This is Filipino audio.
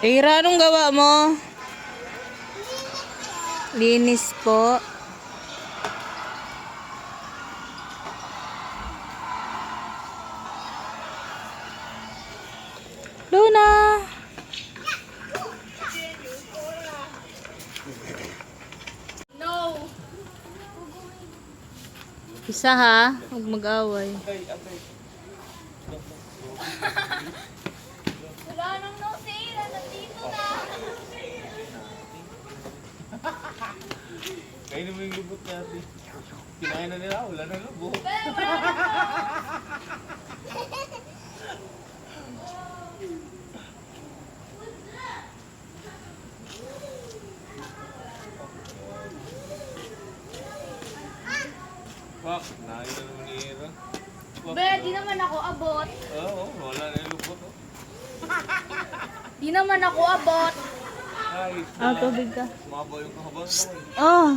Ira, anong gawa mo? Linis po. Luna! No! Isa ha, huwag mag-away. Wala nang no sale. Nandito na. Kainin mo yung lubot natin. Kinain na nila, wala na lubot. Wak, nain na naman ni Ira. Be, di naman ako abot. Oo, wala na yung lubot. Oh. Di naman ako abot. Ay, Ah, tubig ka. sumaba yung kahabang naman. Oh,